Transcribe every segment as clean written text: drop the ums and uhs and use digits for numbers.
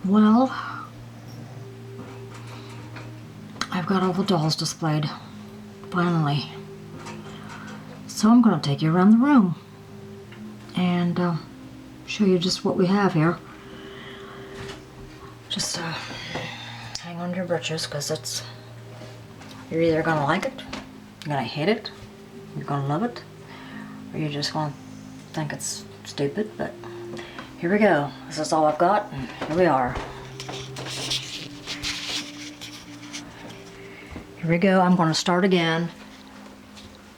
Well, I've got all the dolls displayed, finally. So I'm going to take you around the room and show you just what we have here. Just hang on to your britches, because you're either going to like it, you're going to hate it, you're going to love it, or you're just going to think it's stupid. But here we go. This is all I've got, and here we are. Here we go. I'm going to start again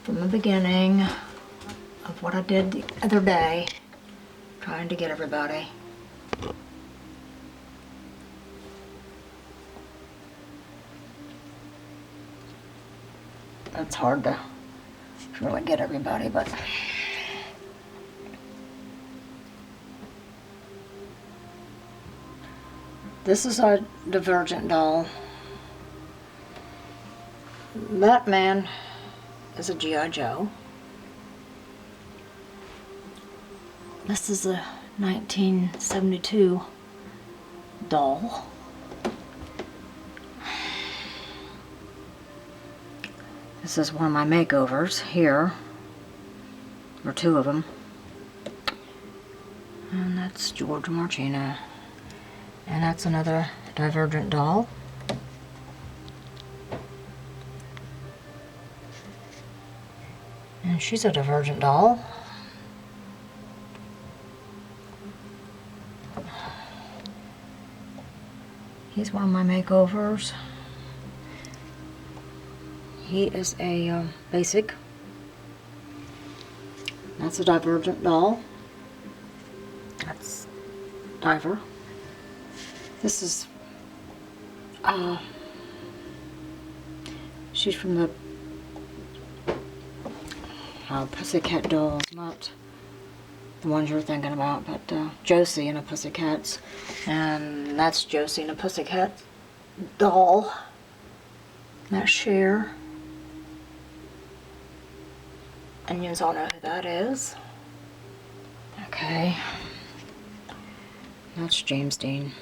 from the beginning of what I did the other day, trying to get everybody. It's hard to really get everybody, but this is a Divergent doll. That man is a G.I. Joe. This is a 1972 doll. This is one of my makeovers here, or two of them. And that's George Marchina. And that's another Divergent doll. And she's a Divergent doll. He's one of my makeovers. He is a basic. That's a Divergent doll. That's Diver. This is she's from the Pussycat dolls, not the ones you're thinking about, but Josie and the Pussycats. And that's Josie and the Pussycat doll. That's Cher. And you all know who that is. Okay. That's James Dean.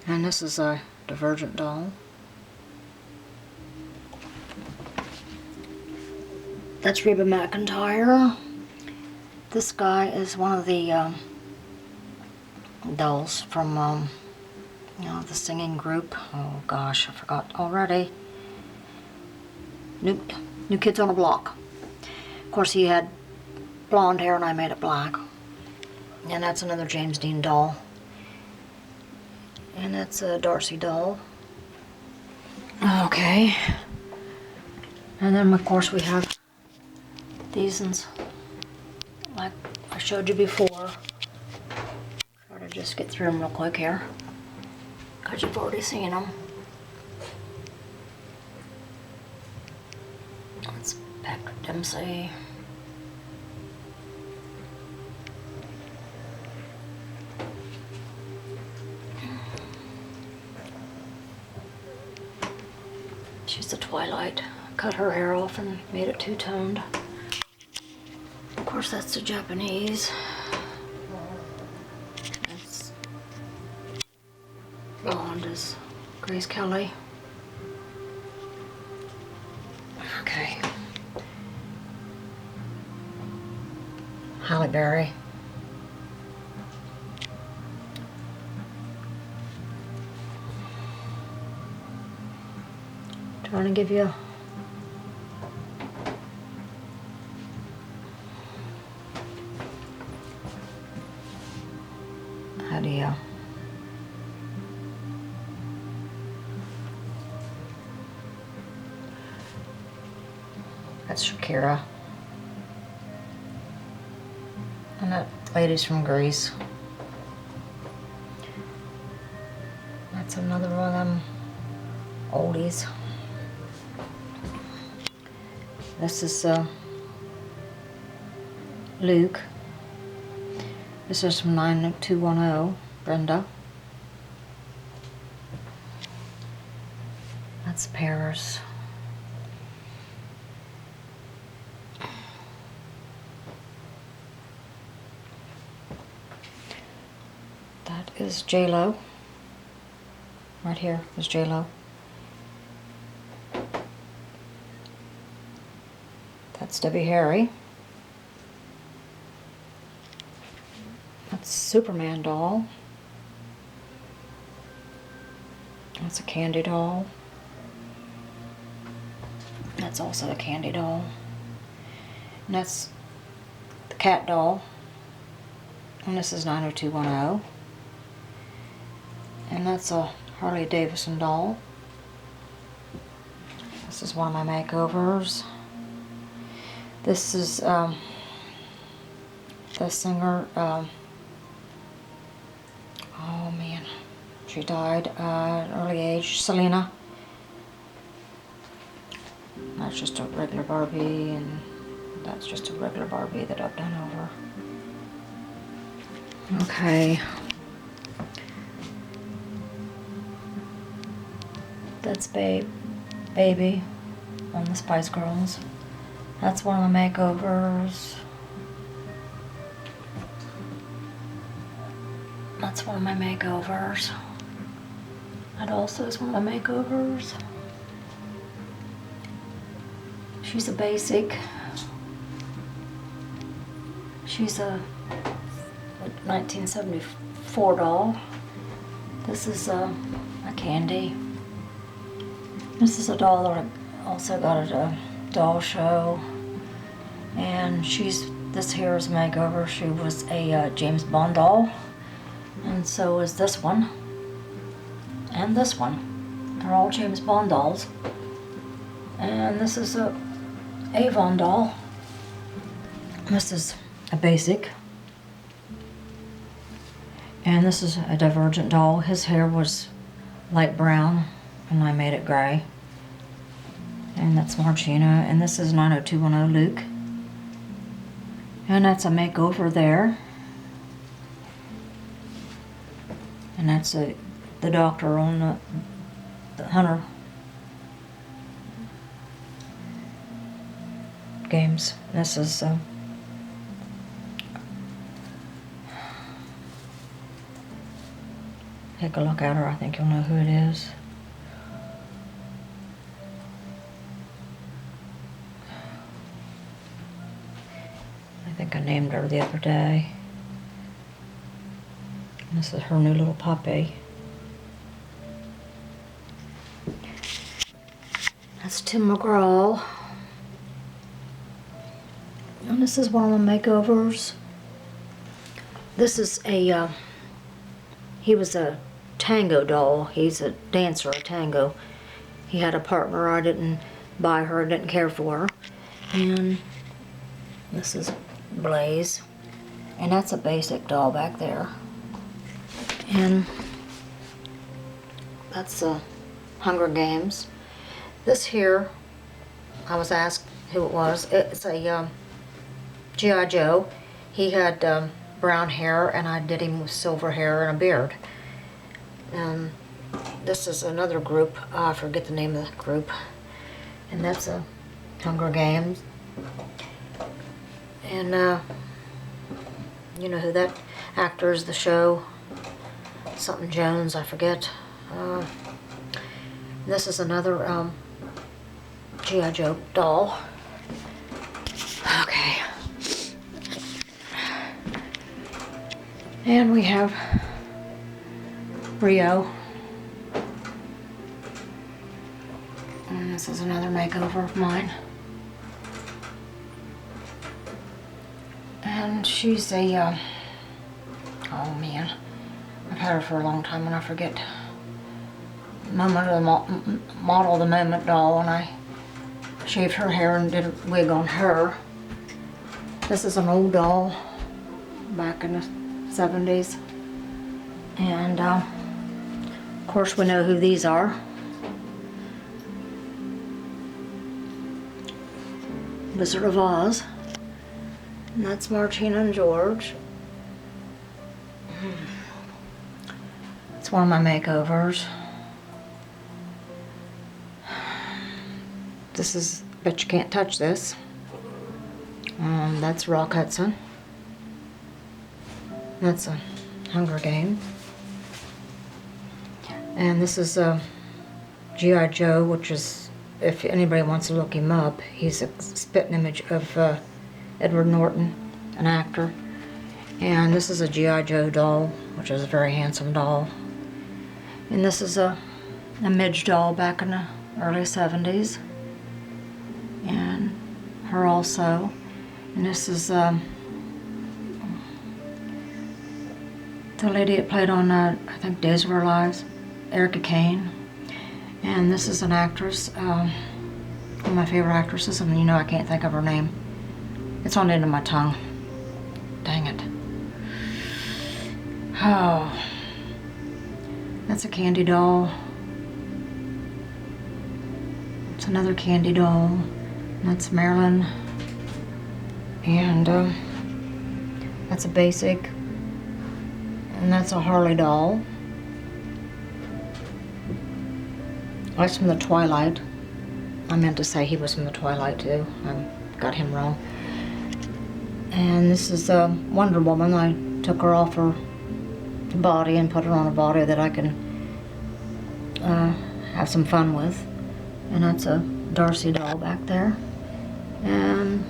And this is a Divergent doll. That's Reba McEntire. This guy is one of the dolls from the singing group. Oh gosh, I forgot already. New Kids on the Block. Of course, he had blonde hair and I made it black. And that's another James Dean doll. And that's a Darcy doll. Okay. And then of course we have these ones, like I showed you before. Try to just get through them real quick here, because you've already seen them. That's Patrick Dempsey. She's a Twilight. Cut her hair off and made it two-toned. Of course, that's the Japanese. That's blonde is Grace Kelly. Okay. Halle Berry. Trying to give you idea. That's Shakira. And that lady's from Greece. That's another one of them oldies. This is Luke. This is from 9210, Brenda. That's Paris. That is J-Lo. Right here is J-Lo. That's Debbie Harry. That's Superman doll. That's a candy doll. That's also a candy doll. And that's the cat doll. And this is 90210. And that's a Harley Davidson doll. This is one of my makeovers. This is the singer, oh man, she died at an early age, Selena. That's just a regular Barbie, and that's just a regular Barbie that I've done over. Okay. That's Baby on the Spice Girls. That's one of the makeovers. That's one of my makeovers. That also is one of my makeovers. She's a basic. She's a 1974 doll. This is a candy. This is a doll that I also got at a doll show. And this here is a makeover. She was a James Bond doll. And so is this one. And this one. They're all James Bond dolls. And this is a Avon doll. This is a basic. And this is a Divergent doll. His hair was light brown and I made it gray. And that's Margina. And this is 90210 Luke. And that's a makeover there. And that's the doctor on the Hunter games. This is take a look at her. I think you'll know who it is. I think I named her the other day. This is her new little puppy. That's Tim McGraw. And this is one of the makeovers. This is he was a tango doll. He's a dancer, a tango. He had a partner. I didn't buy her, didn't care for her. And this is Blaze. And that's a basic doll back there. And that's the Hunger Games. This here, I was asked who it was. It's a G.I. Joe. He had brown hair, and I did him with silver hair and a beard. And this is another group. I forget the name of the group. And that's a Hunger Games. And you know who that actor is, the show. Something Jones, I forget. This is another G.I. Joe doll. Okay. And we have Rio. And this is another makeover of mine. And she's a, oh man, I've had her for a long time and I forget. Model of the Moment doll, and I shaved her hair and did a wig on her. This is an old doll back in the 70s. And of course we know who these are. Wizard of Oz. And that's Martina and George. It's one of my makeovers. This is, bet you can't touch this. That's Rock Hudson. That's a Hunger Game. And this is G.I. Joe, which is, if anybody wants to look him up, he's a spitting image of Edward Norton, an actor. And this is a G.I. Joe doll, which is a very handsome doll. And this is a Midge doll back in the early 70s. And her also. And this is the lady that played on, I think, Days of Our Lives, Erica Kane. And this is an actress, one of my favorite actresses, and you know I can't think of her name. It's on the end of my tongue. Dang it. Oh, that's a candy doll. It's another candy doll. That's Marilyn. And that's a basic. And that's a Harley doll. That's from the Twilight. I meant to say he was from the Twilight too. I got him wrong. And this is Wonder Woman. I took her off her body and put her on a body that I can have some fun with. And that's a Darcy doll back there. And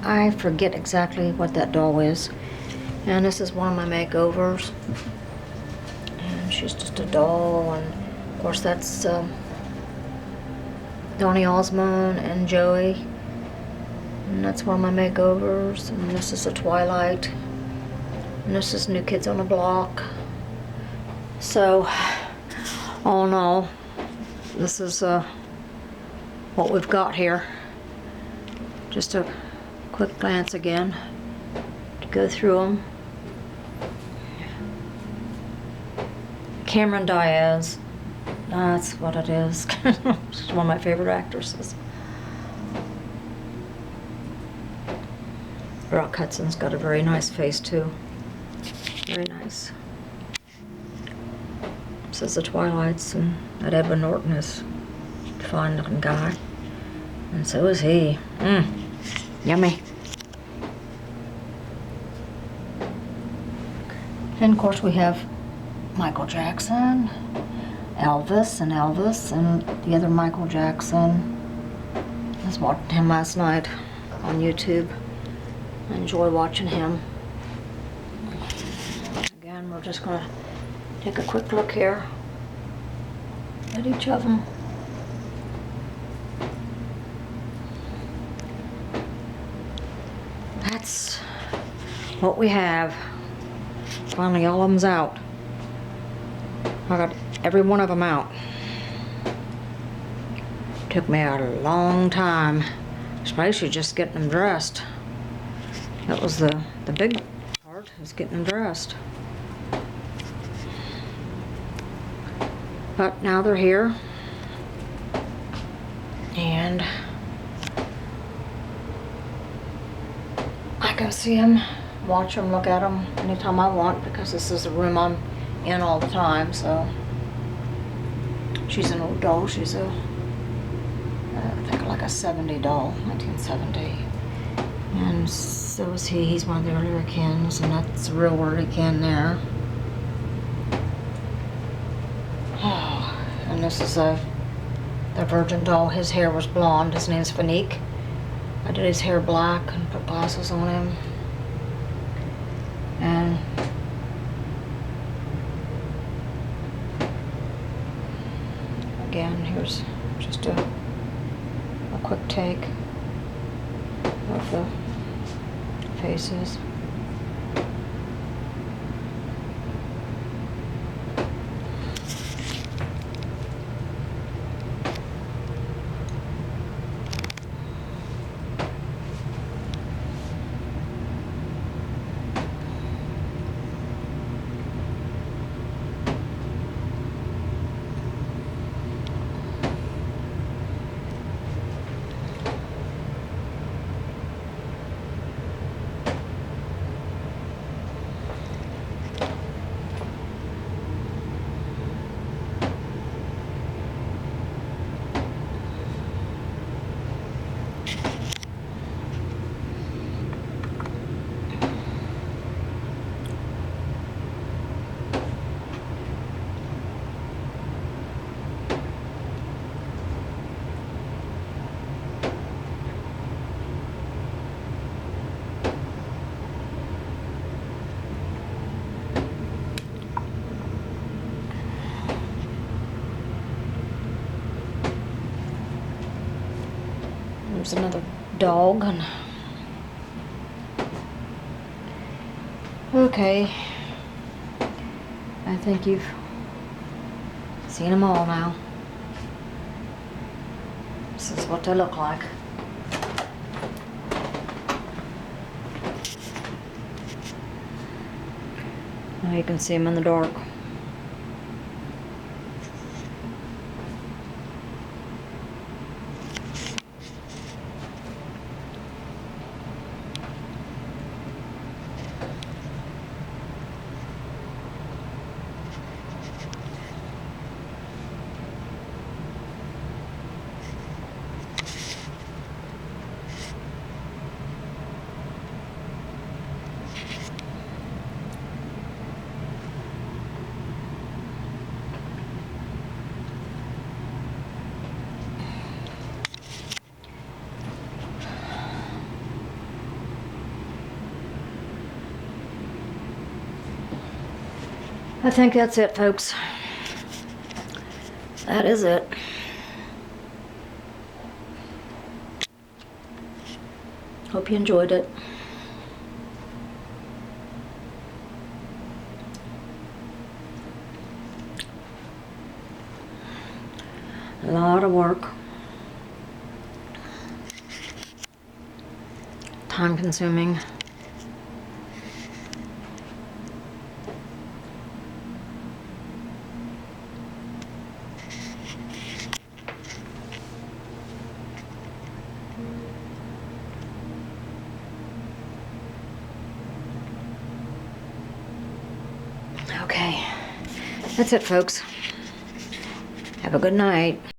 I forget exactly what that doll is. And this is one of my makeovers. And she's just a doll. And of course that's Donny Osmond and Joey. And that's one of my makeovers. And this is a Twilight. And this is New Kids on the Block. So, all in all, this is what we've got here. Just a quick glance again to go through them. Cameron Diaz. That's what it is. She's one of my favorite actresses. Rock Hudson's got a very nice face too. Very nice. Says the Twilights, and that Edward Norton is a fine looking guy. And so is he. Yummy. And of course we have Michael Jackson, Elvis, and the other Michael Jackson. I was watching him last night on YouTube. I enjoy watching him. Again, we're just going to take a quick look here at each of them. That's what we have. Finally, all of them's out. I got every one of them out. Took me a long time, especially just getting them dressed. That was the big part, is getting them dressed. But now they're here. And I can see them, watch them, look at them anytime I want, because this is the room I'm in all the time. So she's an old doll. She's a, I think like a 70 doll, 1970. And so is he. He's one of the earlier Kens, and that's a real early Ken there. Oh, and this is the Virgin doll. His hair was blonde. His name's Fanique. I did his hair black and put glasses on him. And again, here's just a quick take of the faces. There's another dog. And okay, I think you've seen them all now. This is what they look like. Now you can see them in the dark. I think that's it, folks. That is it. Hope you enjoyed it. A lot of work. Time consuming. Okay, that's it, folks. Have a good night.